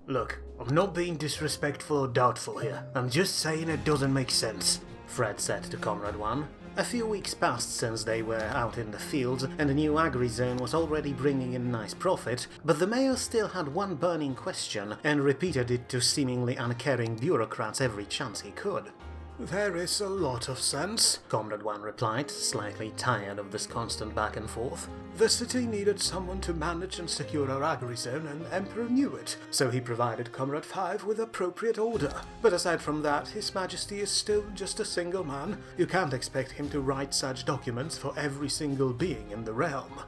Look, I'm not being disrespectful or doubtful here. I'm just saying it doesn't make sense, Fred said to Comrade 1. A few weeks passed since they were out in the fields, and the new agri-zone was already bringing in nice profit, but the mayor still had one burning question, and repeated it to seemingly uncaring bureaucrats every chance he could. There is a lot of sense, Comrade 1 replied, slightly tired of this constant back and forth. The city needed someone to manage and secure our agri-zone, and Emperor knew it, so he provided Comrade 5 with appropriate order. But aside from that, His Majesty is still just a single man. You can't expect him to write such documents for every single being in the realm.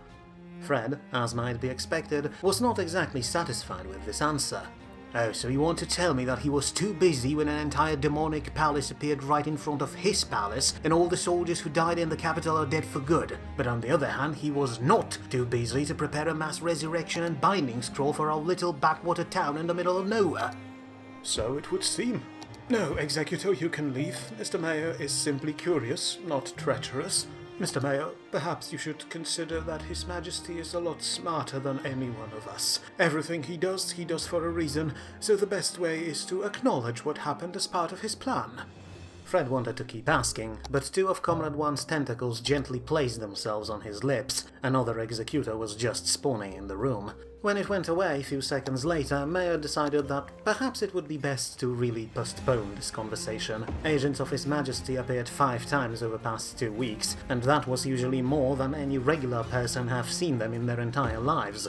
Fred, as might be expected, was not exactly satisfied with this answer. Oh, so you want to tell me that he was too busy when an entire demonic palace appeared right in front of his palace, and all the soldiers who died in the capital are dead for good, but on the other hand he was not too busy to prepare a mass resurrection and binding scroll for our little backwater town in the middle of nowhere? So it would seem. No, Executor, you can leave. Mr. Mayor is simply curious, not treacherous. Mr. Mayor, perhaps you should consider that His Majesty is a lot smarter than any one of us. Everything he does for a reason, so the best way is to acknowledge what happened as part of his plan. Fred wanted to keep asking, but two of Comrade 1's tentacles gently placed themselves on his lips. Another executor was just spawning in the room. When it went away a few seconds later, Mayor decided that perhaps it would be best to really postpone this conversation. Agents of His Majesty appeared 5 times over the past 2 weeks, and that was usually more than any regular person have seen them in their entire lives.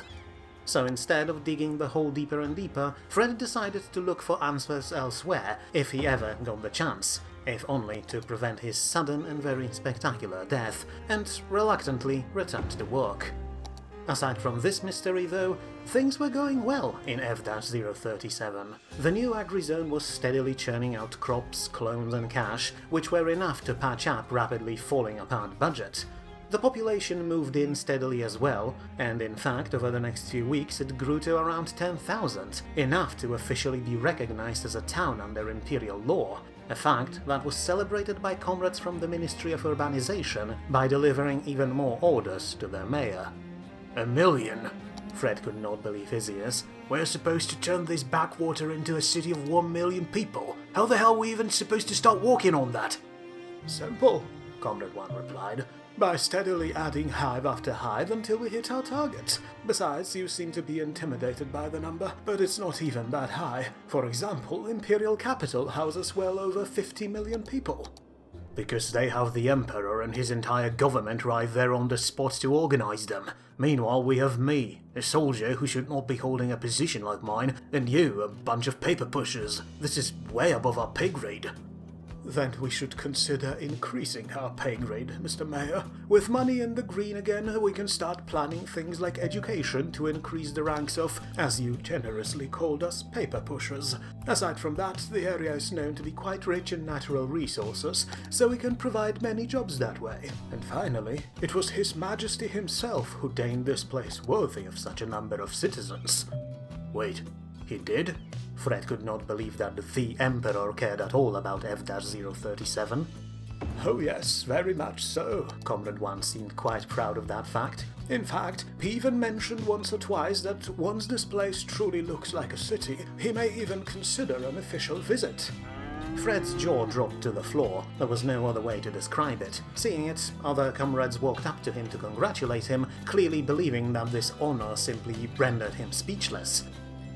So instead of digging the hole deeper and deeper, Fred decided to look for answers elsewhere, if he ever got the chance, if only to prevent his sudden and very spectacular death, and reluctantly returned to work. Aside from this mystery though, things were going well in F-037. The new agri-zone was steadily churning out crops, clones and cash, which were enough to patch up rapidly falling apart budget. The population moved in steadily as well, and in fact over the next few weeks it grew to around 10,000, enough to officially be recognized as a town under imperial law, a fact that was celebrated by comrades from the Ministry of Urbanization by delivering even more orders to their mayor. 1 million? Fred could not believe his ears. We're supposed to turn this backwater into a city of 1 million people. How the hell are we even supposed to start working on that? Simple, Comrade 1 replied. By steadily adding hive after hive until we hit our target. Besides, you seem to be intimidated by the number, but it's not even that high. For example, Imperial Capital houses well over 50 million people. Because they have the Emperor and his entire government right there on the spot to organize them. Meanwhile, we have me, a soldier who should not be holding a position like mine, and you, a bunch of paper pushers. This is way above our pay grade. Then we should consider increasing our pay grade, Mr. Mayor. With money in the green again, we can start planning things like education to increase the ranks of, as you generously called us, paper pushers. Aside from that, the area is known to be quite rich in natural resources, so we can provide many jobs that way. And finally, it was His Majesty himself who deemed this place worthy of such a number of citizens. Wait, he did? Fred could not believe that the Emperor cared at all about F-037. Oh yes, very much so. Comrade 1 seemed quite proud of that fact. In fact, he even mentioned once or twice that once this place truly looks like a city, he may even consider an official visit. Fred's jaw dropped to the floor. There was no other way to describe it. Seeing it, other comrades walked up to him to congratulate him, clearly believing that this honor simply rendered him speechless.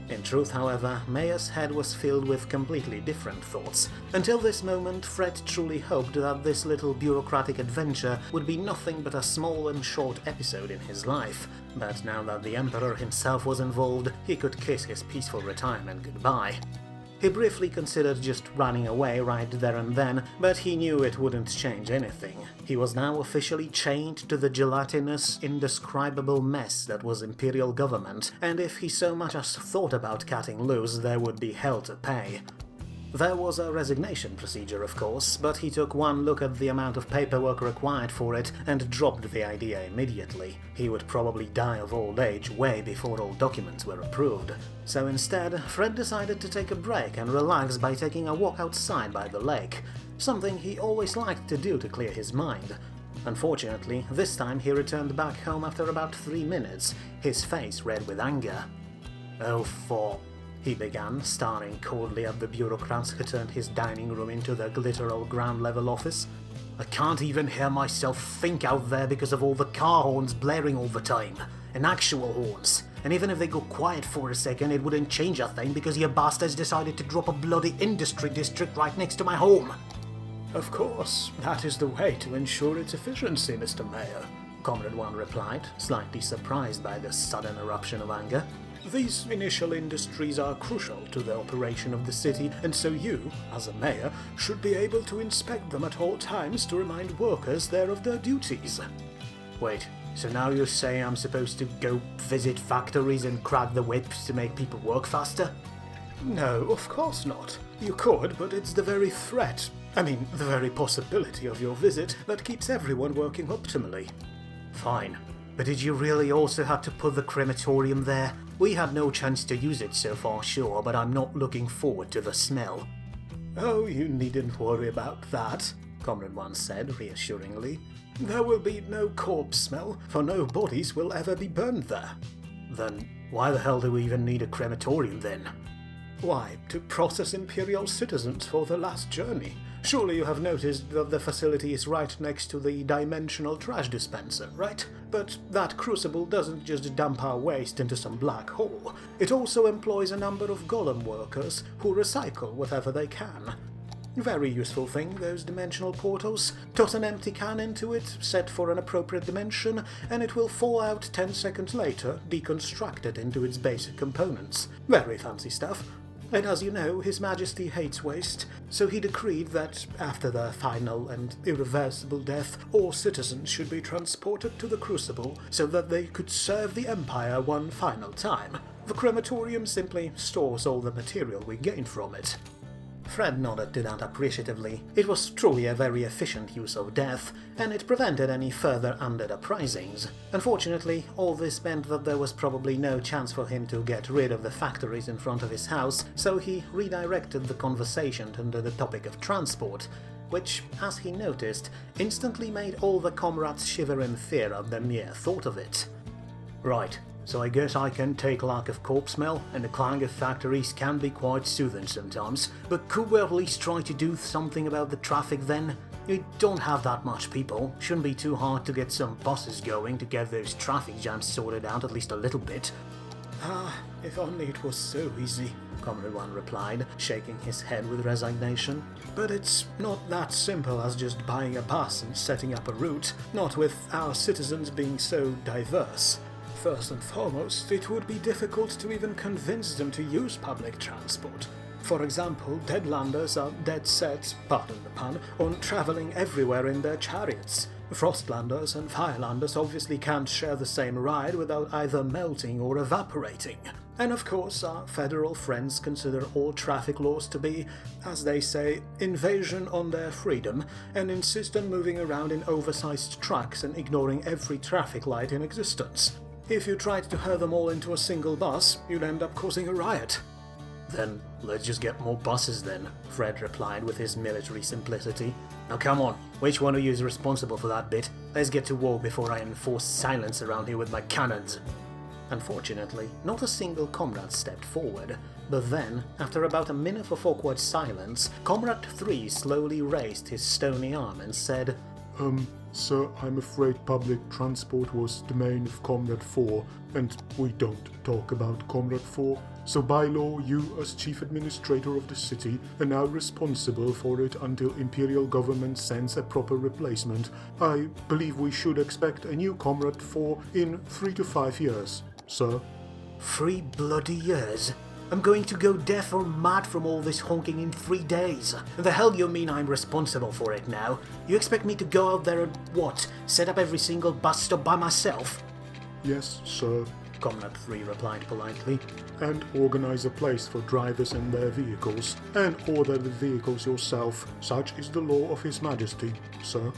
In truth, however, Mayor's head was filled with completely different thoughts. Until this moment, Fred truly hoped that this little bureaucratic adventure would be nothing but a small and short episode in his life. But now that the Emperor himself was involved, he could kiss his peaceful retirement goodbye. He briefly considered just running away right there and then, but he knew it wouldn't change anything. He was now officially chained to the gelatinous, indescribable mess that was Imperial government, and if he so much as thought about cutting loose, there would be hell to pay. There was a resignation procedure, of course, but he took one look at the amount of paperwork required for it and dropped the idea immediately. He would probably die of old age way before all documents were approved. So instead, Fred decided to take a break and relax by taking a walk outside by the lake, something he always liked to do to clear his mind. Unfortunately, this time he returned back home after about 3 minutes, his face red with anger. Oh, for... he began, staring coldly at the bureaucrats who turned his dining room into their literal ground-level office. "I can't even hear myself think out there because of all the car horns blaring all the time. And actual horns. And even if they go quiet for a second, it wouldn't change a thing because you bastards decided to drop a bloody industry district right next to my home." Of course, that is the way to ensure its efficiency, Mr. Mayor, Comrade 1 replied, slightly surprised by the sudden eruption of anger. "These initial industries are crucial to the operation of the city, and so you, as a mayor, should be able to inspect them at all times to remind workers there of their duties." Wait, so now you say I'm supposed to go visit factories and crack the whips to make people work faster? No, of course not. You could, but it's the very the very possibility of your visit that keeps everyone working optimally. Fine. But did you really also have to put the crematorium there? We had no chance to use it so far, sure, but I'm not looking forward to the smell. Oh, you needn't worry about that, Comrade 1 said reassuringly. There will be no corpse smell, for no bodies will ever be burned there. Then why the hell do we even need a crematorium then? Why, to process Imperial citizens for the last journey. Surely you have noticed that the facility is right next to the dimensional trash dispenser, right? But that crucible doesn't just dump our waste into some black hole. It also employs a number of golem workers who recycle whatever they can. Very useful thing, those dimensional portals. Toss an empty can into it, set for an appropriate dimension, and it will fall out 10 seconds later, deconstructed into its basic components. Very fancy stuff. And as you know, His Majesty hates waste, so he decreed that, after their final and irreversible death, all citizens should be transported to the Crucible so that they could serve the Empire one final time. The crematorium simply stores all the material we gain from it. Fred nodded to that appreciatively. It was truly a very efficient use of death, and it prevented any further undead uprisings. Unfortunately, all this meant that there was probably no chance for him to get rid of the factories in front of his house, so he redirected the conversation under the topic of transport, which, as he noticed, instantly made all the comrades shiver in fear at the mere thought of it. Right. So I guess I can take lack of corpse smell, and the clang of factories can be quite soothing sometimes, but could we at least try to do something about the traffic then? You don't have that much people. Shouldn't be too hard to get some buses going to get those traffic jams sorted out at least a little bit. If only it was so easy, Comrade 1 replied, shaking his head with resignation. But it's not that simple as just buying a bus and setting up a route, not with our citizens being so diverse. First and foremost, it would be difficult to even convince them to use public transport. For example, Deadlanders are dead set, pardon the pun, on travelling everywhere in their chariots. Frostlanders and Firelanders obviously can't share the same ride without either melting or evaporating. And of course, our federal friends consider all traffic laws to be, as they say, invasion on their freedom, and insist on moving around in oversized trucks and ignoring every traffic light in existence. If you tried to herd them all into a single bus, you'd end up causing a riot. Then let's just get more buses then, Fred replied with his military simplicity. Now come on, which one of you is responsible for that bit? Let's get to work before I enforce silence around here with my cannons. Unfortunately, not a single comrade stepped forward, but then, after about a minute of awkward silence, Comrade 3 slowly raised his stony arm and said, Sir, I'm afraid public transport was domain of Comrade 4, and we don't talk about Comrade 4. So by law, you, as Chief Administrator of the city, are now responsible for it until Imperial government sends a proper replacement. I believe we should expect a new Comrade 4 in 3 to 5 years, sir. 3 bloody years? I'm going to go deaf or mad from all this honking in 3 days. The hell you mean I'm responsible for it now? You expect me to go out there and, what, set up every single bus stop by myself? Yes, sir, Comrade 3 replied politely. And organize a place for drivers and their vehicles, and order the vehicles yourself. Such is the law of His Majesty, sir.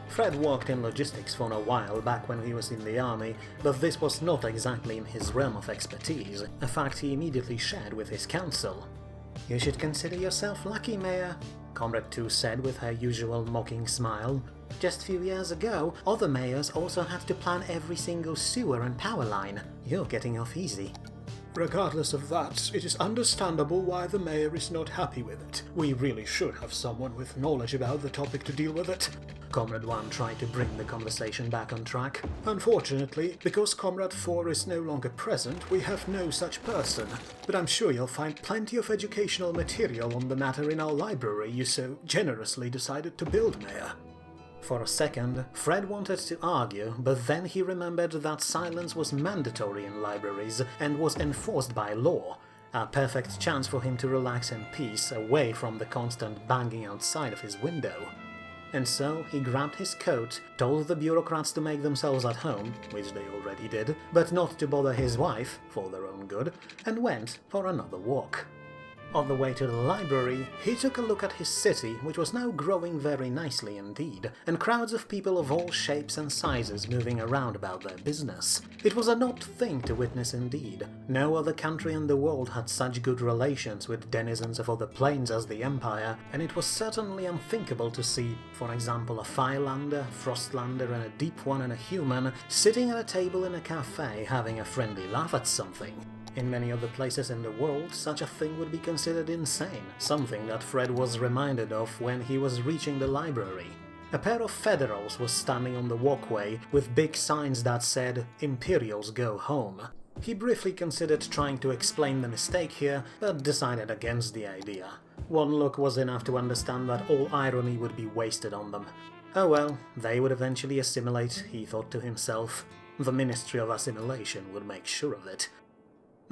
Fred worked in logistics for a while back when he was in the army, but this was not exactly in his realm of expertise, a fact he immediately shared with his council. You should consider yourself lucky, Mayor, Comrade 2 said with her usual mocking smile. Just a few years ago, other mayors also had to plan every single sewer and power line. You're getting off easy. Regardless of that, it is understandable why the mayor is not happy with it. We really should have someone with knowledge about the topic to deal with it. Comrade 1 tried to bring the conversation back on track. Unfortunately, because Comrade 4 is no longer present, we have no such person. But I'm sure you'll find plenty of educational material on the matter in our library you so generously decided to build, Mayor. For a second, Fred wanted to argue, but then he remembered that silence was mandatory in libraries and was enforced by law. A perfect chance for him to relax in peace, away from the constant banging outside of his window. And so he grabbed his coat, told the bureaucrats to make themselves at home, which they already did, but not to bother his wife, for their own good, and went for another walk. On the way to the library, he took a look at his city, which was now growing very nicely indeed, and crowds of people of all shapes and sizes moving around about their business. It was an odd thing to witness indeed. No other country in the world had such good relations with denizens of other planes as the Empire, and it was certainly unthinkable to see, for example, a Firelander, Frostlander, and a Deep One and a human sitting at a table in a cafe having a friendly laugh at something. In many other places in the world, such a thing would be considered insane, something that Fred was reminded of when he was reaching the library. A pair of Federals was standing on the walkway with big signs that said, "Imperials go home." He briefly considered trying to explain the mistake here, but decided against the idea. One look was enough to understand that all irony would be wasted on them. Oh well, they would eventually assimilate, he thought to himself. The Ministry of Assimilation would make sure of it.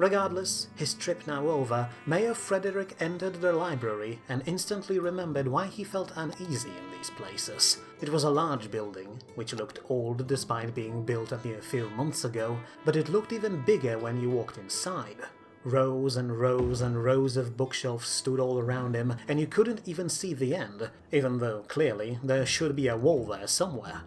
Regardless, his trip now over, Mayor Frederick entered the library and instantly remembered why he felt uneasy in these places. It was a large building, which looked old despite being built a mere few months ago, but it looked even bigger when you walked inside. Rows and rows and rows of bookshelves stood all around him, and you couldn't even see the end, even though clearly there should be a wall there somewhere.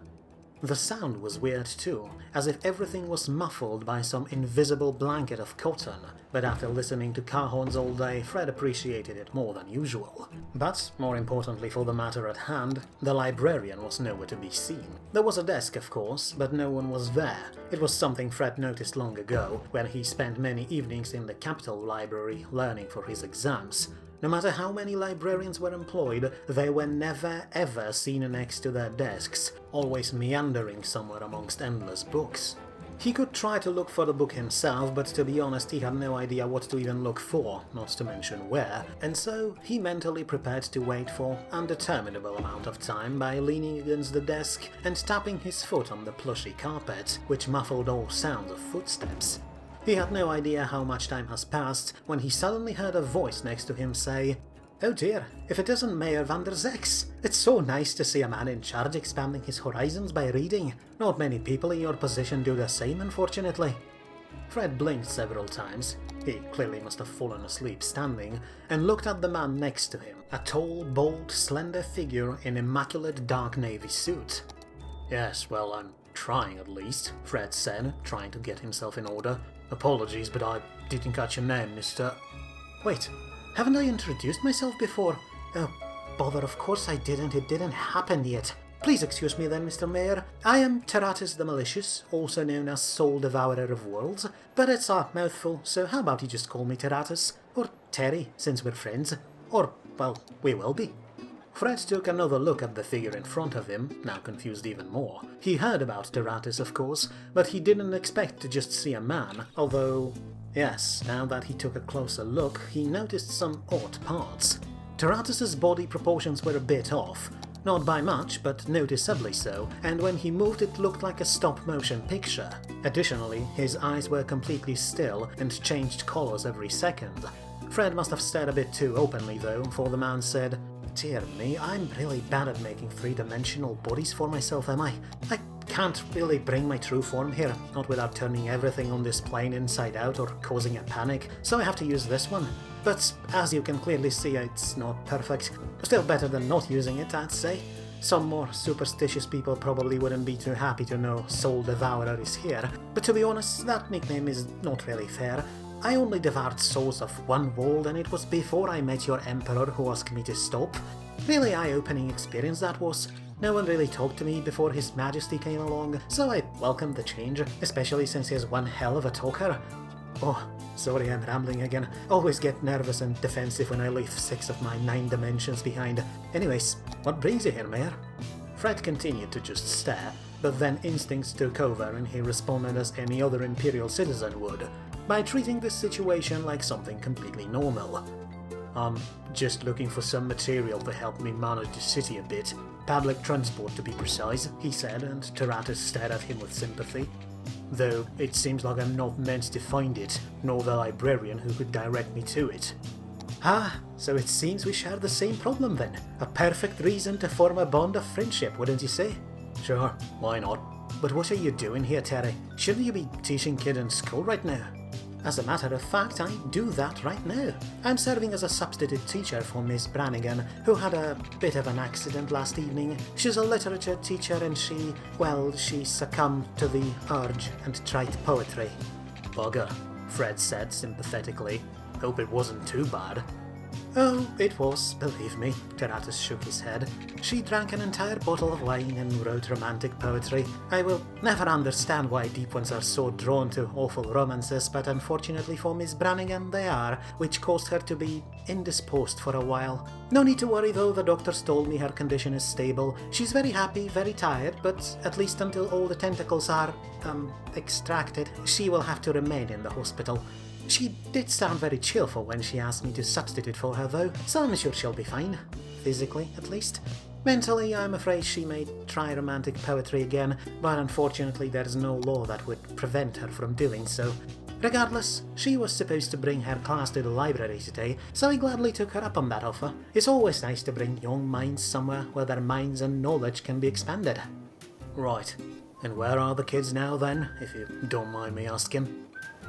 The sound was weird too, as if everything was muffled by some invisible blanket of cotton, but after listening to car horns all day, Fred appreciated it more than usual. But, more importantly for the matter at hand, the librarian was nowhere to be seen. There was a desk, of course, but no one was there. It was something Fred noticed long ago, when he spent many evenings in the Capitol Library learning for his exams. No matter how many librarians were employed, they were never ever seen next to their desks, always meandering somewhere amongst endless books. He could try to look for the book himself, but to be honest he had no idea what to even look for, not to mention where, and so he mentally prepared to wait for an undeterminable amount of time by leaning against the desk and tapping his foot on the plushy carpet, which muffled all sounds of footsteps. He had no idea how much time has passed when he suddenly heard a voice next to him say, "Oh dear, if it isn't Mayor van der Zex! It's so nice to see a man in charge expanding his horizons by reading. Not many people in your position do the same, unfortunately." Fred blinked several times. He clearly must have fallen asleep standing, and looked at the man next to him, a tall, bold, slender figure in immaculate dark navy suit. "Yes, well, I'm trying at least," Fred said, trying to get himself in order. "Apologies, but I didn't catch your name, Mr. Wait, haven't I introduced myself before? Oh, bother, of course I didn't. It didn't happen yet. Please excuse me then, Mr. Mayor. I am Teratus the Malicious, also known as Soul Devourer of Worlds, but it's a mouthful, so how about you just call me Teratus? Or Terry, since we're friends. Or, well, we will be." Fred took another look at the figure in front of him, now confused even more. He heard about Teratus, of course, but he didn't expect to just see a man, although... Yes, now that he took a closer look, he noticed some odd parts. Teratus's body proportions were a bit off. Not by much, but noticeably so, and when he moved it looked like a stop-motion picture. Additionally, his eyes were completely still and changed colors every second. Fred must have stared a bit too openly though, for the man said, "Dear me, I'm really bad at making three-dimensional bodies for myself, am I? I can't really bring my true form here, not without turning everything on this plane inside out or causing a panic, so I have to use this one. But as you can clearly see, it's not perfect. Still better than not using it, I'd say. Some more superstitious people probably wouldn't be too happy to know Soul Devourer is here, but to be honest, that nickname is not really fair. I only devoured souls of one world, and it was before I met your Emperor who asked me to stop. Really eye-opening experience that was. No one really talked to me before His Majesty came along, so I welcomed the change, especially since he's one hell of a talker. Oh, sorry, I'm rambling again. Always get nervous and defensive when I leave 6 of my 9 dimensions behind. Anyways, what brings you here, Mayor? Fred continued to just stare, but then instincts took over and he responded as any other Imperial citizen would, by treating this situation like something completely normal. I'm just looking for some material to help me manage the city a bit. Public transport, to be precise, he said, and Taratus stared at him with sympathy. Though it seems like I'm not meant to find it, nor the librarian who could direct me to it. Ah, so it seems we share the same problem then. A perfect reason to form a bond of friendship, wouldn't you say? Sure, why not? But what are you doing here, Terry? Shouldn't you be teaching kids in school right now? As a matter of fact, I do that right now. I'm serving as a substitute teacher for Miss Brannigan, who had a bit of an accident last evening. She's a literature teacher and she succumbed to the urge and tried poetry. Bugger, Fred said sympathetically. Hope it wasn't too bad. Oh, it was, believe me, Taratus shook his head. She drank an entire bottle of wine and wrote romantic poetry. I will never understand why deep ones are so drawn to awful romances, but unfortunately for Miss Brannigan they are, which caused her to be indisposed for a while. No need to worry though, the doctors told me her condition is stable. She's very happy, very tired, but at least until all the tentacles are, extracted, she will have to remain in the hospital. She did sound very cheerful when she asked me to substitute for her though, so I'm sure she'll be fine. Physically, at least. Mentally, I'm afraid she may try romantic poetry again, but unfortunately there's no law that would prevent her from doing so. Regardless, she was supposed to bring her class to the library today, so I gladly took her up on that offer. It's always nice to bring young minds somewhere where their minds and knowledge can be expanded. Right, and where are the kids now then, if you don't mind me asking?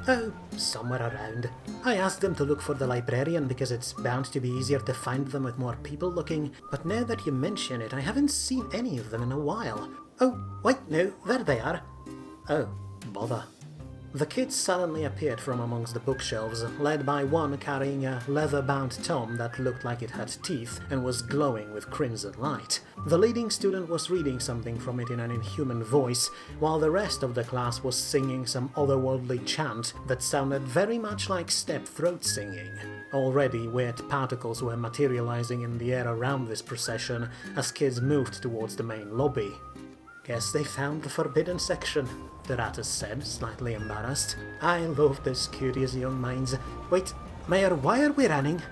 Oh, somewhere around. I asked them to look for the librarian because it's bound to be easier to find them with more people looking, but now that you mention it, I haven't seen any of them in a while. Oh, wait, no, there they are. Oh, bother. The kids suddenly appeared from amongst the bookshelves, led by one carrying a leather-bound tome that looked like it had teeth and was glowing with crimson light. The leading student was reading something from it in an inhuman voice, while the rest of the class was singing some otherworldly chant that sounded very much like steppe throat singing. Already weird particles were materializing in the air around this procession as kids moved towards the main lobby. Guess they found the forbidden section, Taratus said, slightly embarrassed. I love those curious young minds. Wait, Mayor, why are we running?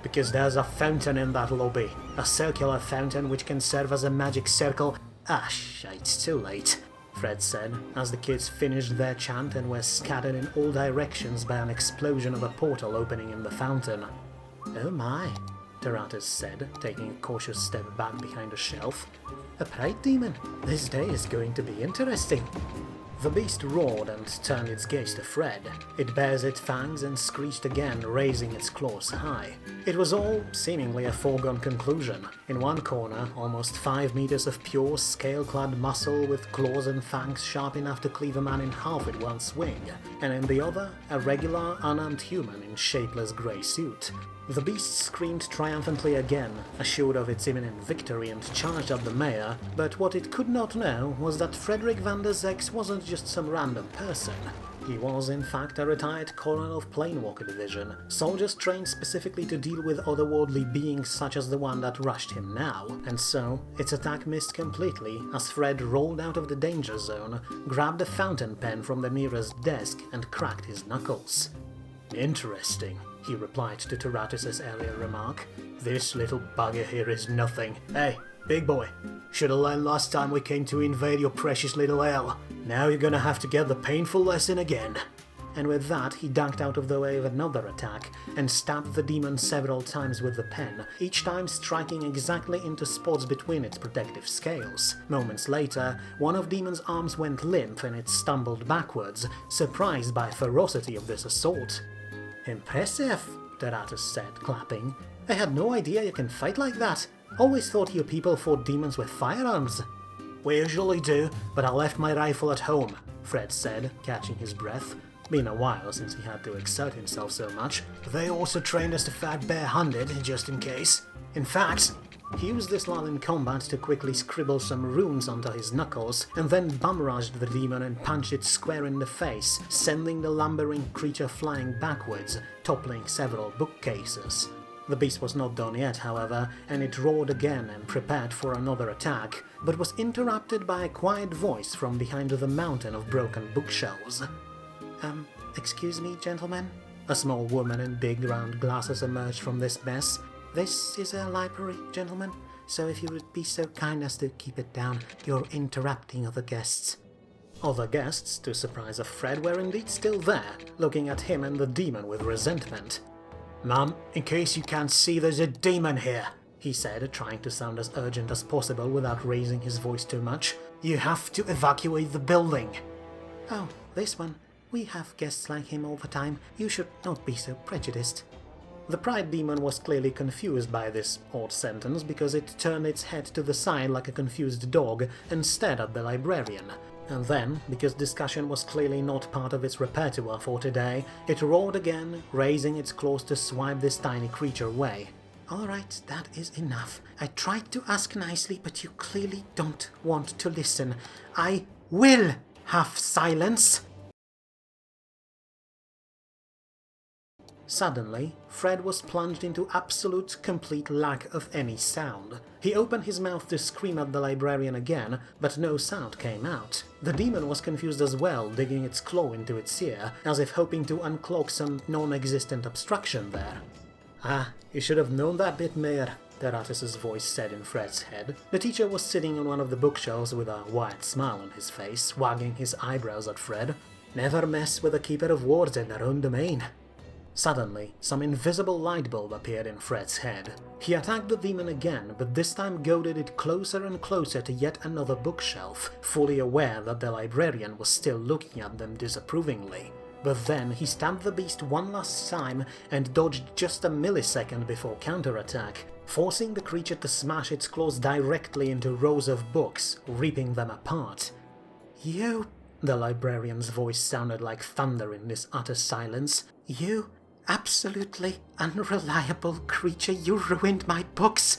Because there's a fountain in that lobby. A circular fountain which can serve as a magic circle. Ah, shite, too late, Fred said, as the kids finished their chant and were scattered in all directions by an explosion of a portal opening in the fountain. Oh my, Taratus said, taking a cautious step back behind a shelf. A pride demon. This day is going to be interesting. The beast roared and turned its gaze to Fred. It bared its fangs and screeched again, raising its claws high. It was all seemingly a foregone conclusion. In one corner, almost 5 meters of pure, scale-clad muscle with claws and fangs sharp enough to cleave a man in half with one swing, and in the other, a regular, unarmed human in shapeless grey suit. The beast screamed triumphantly again, assured of its imminent victory, and charged at the mayor, but what it could not know was that Frederick van der Zex wasn't just some random person. He was, in fact, a retired colonel of Planewalker Division, soldiers trained specifically to deal with otherworldly beings such as the one that rushed him now, and so its attack missed completely as Fred rolled out of the danger zone, grabbed a fountain pen from the nearest desk, and cracked his knuckles. Interesting, he replied to Taratus's earlier remark. This little bugger here is nothing. Hey, big boy, should've learned last time we came to invade your precious little hell. Now you're gonna have to get the painful lesson again. And with that, he ducked out of the way of another attack and stabbed the demon several times with the pen, each time striking exactly into spots between its protective scales. Moments later, one of Demon's arms went limp and it stumbled backwards, surprised by the ferocity of this assault. Impressive, Taratus said, clapping. I had no idea you can fight like that. Always thought you people fought demons with firearms. We usually do, but I left my rifle at home, Fred said, catching his breath. Been a while since he had to exert himself so much. They also trained us to fight barehanded, just in case. In fact, He used this lull in combat to quickly scribble some runes onto his knuckles, and then bum-rushed the demon and punched it square in the face, sending the lumbering creature flying backwards, toppling several bookcases. The beast was not done yet, however, and it roared again and prepared for another attack, but was interrupted by a quiet voice from behind the mountain of broken bookshelves. Excuse me, gentlemen?" A small woman in big round glasses emerged from this mess. "This is a library, gentlemen, so if you would be so kind as to keep it down, you're interrupting other guests." Other guests, to surprise of Fred, were indeed still there, looking at him and the demon with resentment. "Ma'am, in case you can't see, there's a demon here," he said, trying to sound as urgent as possible without raising his voice too much. "You have to evacuate the building." "Oh, this one. We have guests like him all the time. You should not be so prejudiced." The Pride Demon was clearly confused by this odd sentence because it turned its head to the side like a confused dog and stared at the librarian. And then, because discussion was clearly not part of its repertoire for today, it roared again, raising its claws to swipe this tiny creature away. "Alright, that is enough. I tried to ask nicely, but you clearly don't want to listen. I will have silence!" Suddenly, Fred was plunged into absolute, complete lack of any sound. He opened his mouth to scream at the librarian again, but no sound came out. The demon was confused as well, digging its claw into its ear, as if hoping to unclog some non-existent obstruction there. "Ah, you should have known that bit more," Teratus's voice said in Fred's head. The teacher was sitting on one of the bookshelves with a wide smile on his face, wagging his eyebrows at Fred. "Never mess with a keeper of wards in their own domain." Suddenly, some invisible light bulb appeared in Fred's head. He attacked the demon again, but this time goaded it closer and closer to yet another bookshelf, fully aware that the librarian was still looking at them disapprovingly. But then he stabbed the beast one last time and dodged just a millisecond before counterattack, forcing the creature to smash its claws directly into rows of books, ripping them apart. "You..." The librarian's voice sounded like thunder in this utter silence. "You... absolutely unreliable creature, you ruined my books.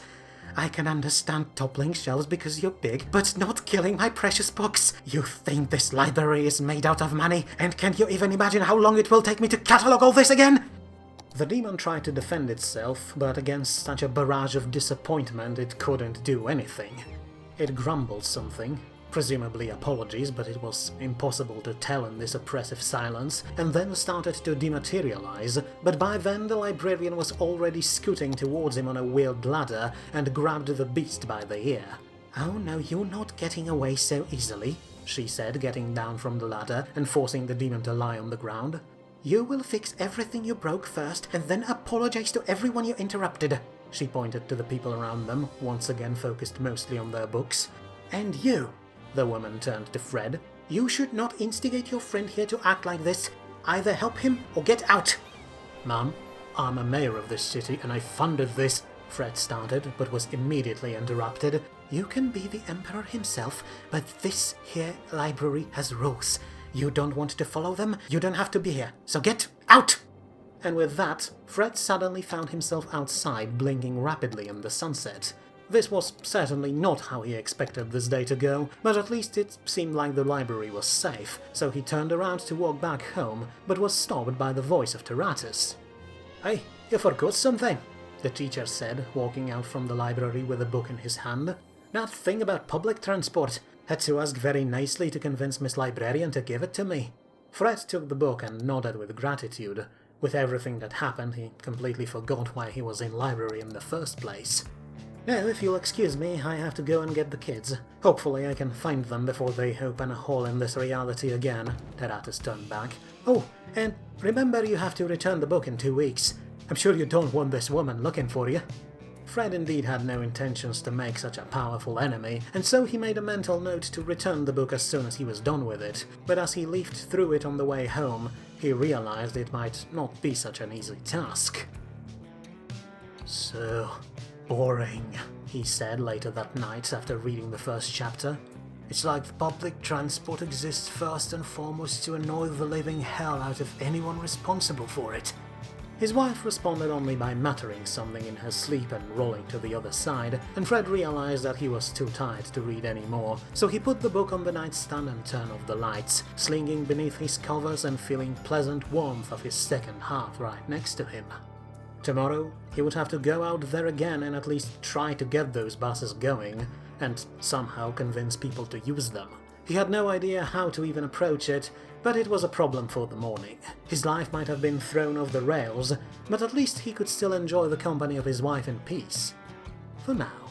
I can understand toppling shelves because you're big, but not killing my precious books. You think this library is made out of money, and can you even imagine how long it will take me to catalogue all this again?" The demon tried to defend itself, but against such a barrage of disappointment it couldn't do anything. It grumbled something. Presumably apologies, but it was impossible to tell in this oppressive silence, and then started to dematerialize, but by then the librarian was already scooting towards him on a wheeled ladder and grabbed the beast by the ear. "Oh no, you're not getting away so easily," she said, getting down from the ladder and forcing the demon to lie on the ground. "You will fix everything you broke first, and then apologize to everyone you interrupted." She pointed to the people around them, once again focused mostly on their books. "And you," the woman turned to Fred, "you should not instigate your friend here to act like this. Either help him or get out." "Ma'am, I'm a mayor of this city and I funded this," Fred started, but was immediately interrupted. "You can be the emperor himself, but this here library has rules. You don't want to follow them, you don't have to be here, so get out!" And with that, Fred suddenly found himself outside, blinking rapidly in the sunset. This was certainly not how he expected this day to go, but at least it seemed like the library was safe, so he turned around to walk back home, but was stopped by the voice of Teratus. "Hey, you forgot something," the teacher said, walking out from the library with a book in his hand. "That thing about public transport. Had to ask very nicely to convince Miss Librarian to give it to me." Fred took the book and nodded with gratitude. With everything that happened, he completely forgot why he was in library in the first place. "Now, if you'll excuse me, I have to go and get the kids. Hopefully I can find them before they open a hole in this reality again," Teratus turned back. "Oh, and remember you have to return the book in 2 weeks. I'm sure you don't want this woman looking for you." Fred indeed had no intentions to make such a powerful enemy, and so he made a mental note to return the book as soon as he was done with it, but as he leafed through it on the way home, he realized it might not be such an easy task. "So boring," he said later that night after reading the first chapter. "It's like public transport exists first and foremost to annoy the living hell out of anyone responsible for it. His wife responded only by muttering something in her sleep and rolling to the other side, and Fred realized that he was too tired to read anymore, so he put the book on the nightstand and turned off the lights, slinging beneath his covers and feeling pleasant warmth of his second half right next to him. Tomorrow, he would have to go out there again and at least try to get those buses going, and somehow convince people to use them. He had no idea how to even approach it, but it was a problem for the morning. His life might have been thrown off the rails, but at least he could still enjoy the company of his wife in peace. For now.